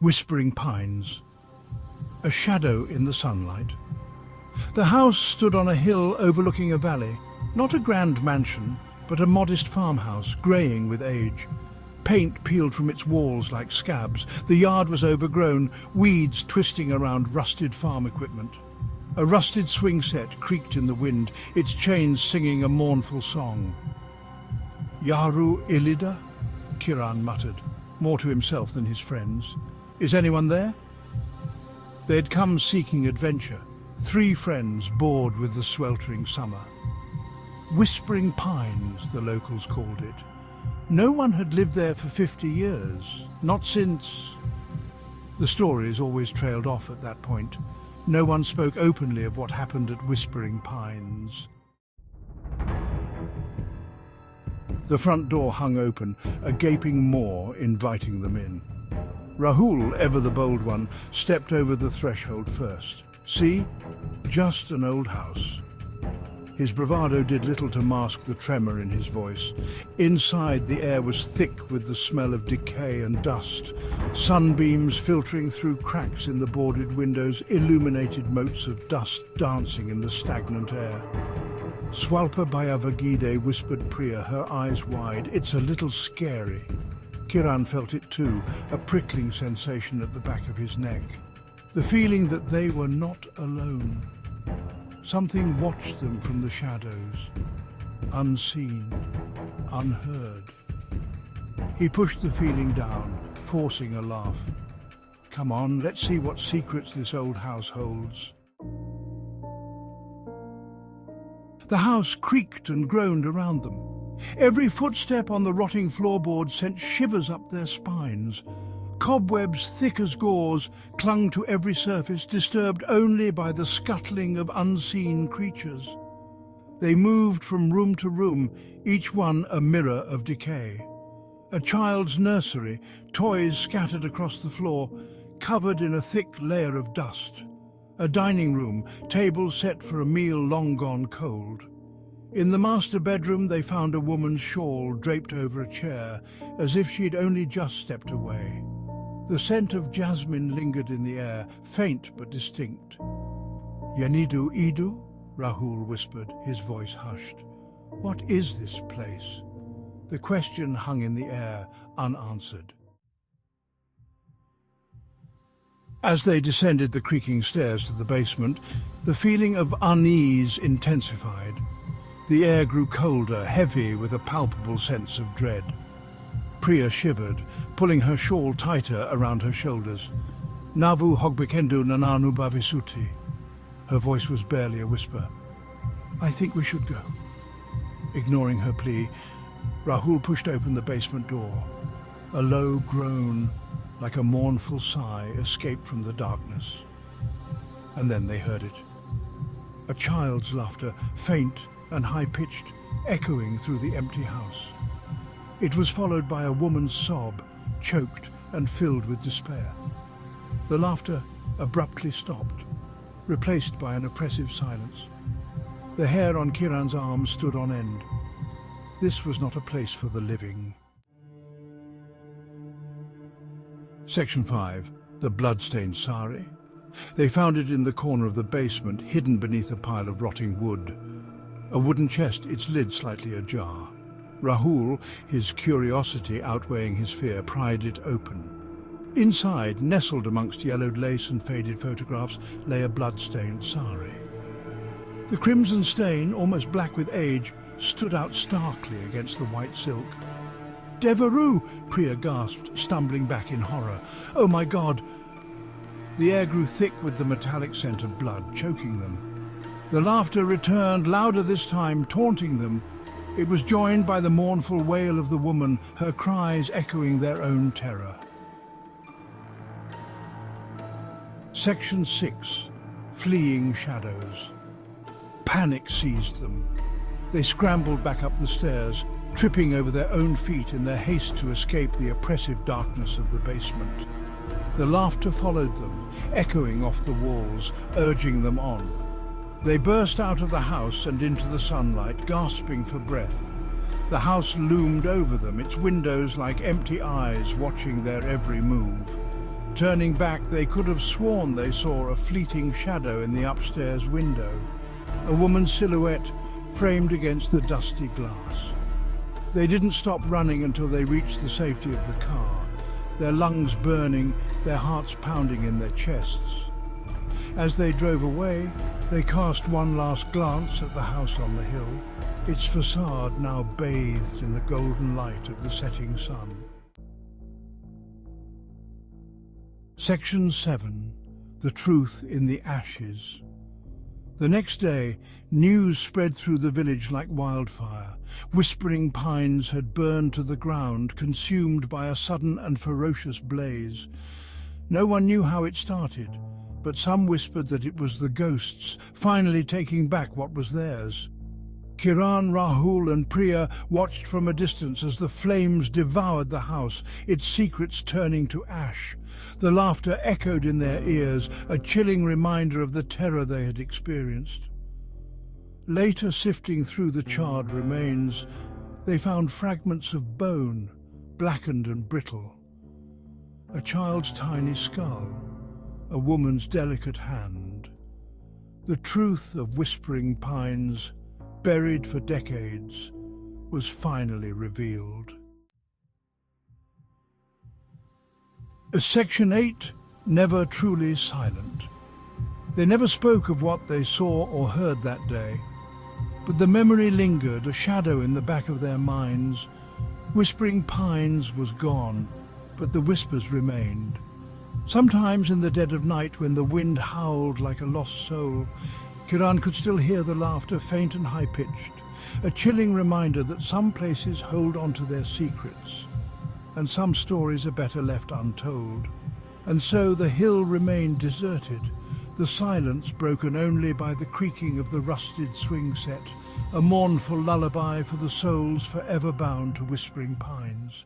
Whispering Pines. A shadow in the sunlight. The house stood on a hill overlooking a valley, not a grand mansion, but a modest farmhouse, greying with age. Paint peeled from its walls like scabs. The yard was overgrown, weeds twisting around rusted farm equipment. A rusted swing set creaked in the wind, its chains singing a mournful song. "Yaru Ilida?" Kiran muttered, more to himself than his friends. "Is anyone there?" They had come seeking adventure, 3 friends bored with the sweltering summer. Whispering Pines, the locals called it. No one had lived there for 50 years, not since... The stories always trailed off at that point. No one spoke openly of what happened at Whispering Pines. The front door hung open, a gaping maw inviting them in. Rahul, ever the bold one, stepped over the threshold first. See? Just an old house. His bravado did little to mask the tremor in his voice. Inside, the air was thick with the smell of decay and dust. Sunbeams filtering through cracks in the boarded windows illuminated motes of dust dancing in the stagnant air. "Swalpa Bhayavagide," whispered Priya, her eyes wide. "It's a little scary." Kiran felt it too, a prickling sensation at the back of his neck. The feeling that they were not alone. Something watched them from the shadows, unseen, unheard. He pushed the feeling down, forcing a laugh. "Come on, let's see what secrets this old house holds." The house creaked and groaned around them. Every footstep on the rotting floorboards sent shivers up their spines. Cobwebs thick as gauze clung to every surface, disturbed only by the scuttling of unseen creatures. They moved from room to room, each one a mirror of decay. A child's nursery, toys scattered across the floor, covered in a thick layer of dust. A dining room, table set for a meal long gone cold. In the master bedroom they found a woman's shawl draped over a chair, as if she'd only just stepped away. The scent of jasmine lingered in the air, faint but distinct. "Yanidu Idu?" Rahul whispered, his voice hushed. "What is this place?" The question hung in the air, unanswered. As they descended the creaking stairs to the basement, the feeling of unease intensified. The air grew colder, heavy with a palpable sense of dread. Priya shivered, pulling her shawl tighter around her shoulders. "Navu hogbekendu nananu bhavisuti." Her voice was barely a whisper. "I think we should go." Ignoring her plea, Rahul pushed open the basement door. A low groan, like a mournful sigh, escaped from the darkness. And then they heard it. A child's laughter, faint and high-pitched, echoing through the empty house. It was followed by a woman's sob, choked and filled with despair. The laughter abruptly stopped, replaced by an oppressive silence. The hair on Kiran's arm stood on end. This was not a place for the living. Section 5. The blood-stained sari. They found it in the corner of the basement, hidden beneath a pile of rotting wood. A wooden chest, its lid slightly ajar. Rahul, his curiosity outweighing his fear, pried it open. Inside, nestled amongst yellowed lace and faded photographs, lay a blood-stained sari. The crimson stain, almost black with age, stood out starkly against the white silk. "Devaru!" Priya gasped, stumbling back in horror. "Oh my God!" The air grew thick with the metallic scent of blood, choking them. The laughter returned, louder this time, taunting them. It was joined by the mournful wail of the woman, her cries echoing their own terror. Section 6. Fleeing shadows. Panic seized them. They scrambled back up the stairs, tripping over their own feet in their haste to escape the oppressive darkness of the basement. The laughter followed them, echoing off the walls, urging them on. They burst out of the house and into the sunlight, gasping for breath. The house loomed over them, its windows like empty eyes watching their every move. Turning back, they could have sworn they saw a fleeting shadow in the upstairs window, a woman's silhouette framed against the dusty glass. They didn't stop running until they reached the safety of the car, their lungs burning, their hearts pounding in their chests. As they drove away, they cast one last glance at the house on the hill, its facade now bathed in the golden light of the setting sun. Section 7. The Truth in the Ashes. The next day, news spread through the village like wildfire. Whispering Pines had burned to the ground, consumed by a sudden and ferocious blaze. No one knew how it started, but some whispered that it was the ghosts finally taking back what was theirs. Kiran, Rahul and Priya watched from a distance as the flames devoured the house, its secrets turning to ash. The laughter echoed in their ears, a chilling reminder of the terror they had experienced. Later, sifting through the charred remains, they found fragments of bone, blackened and brittle. A child's tiny skull, a woman's delicate hand. The truth of Whispering Pines, buried for decades, was finally revealed. Section 8. Never truly silent. They never spoke of what they saw or heard that day, but the memory lingered, a shadow in the back of their minds. Whispering Pines was gone, but the whispers remained. Sometimes in the dead of night, when the wind howled like a lost soul, Kiran could still hear the laughter, faint and high-pitched, a chilling reminder that some places hold on to their secrets, and some stories are better left untold. And so the hill remained deserted, the silence broken only by the creaking of the rusted swing set, a mournful lullaby for the souls forever bound to Whispering Pines.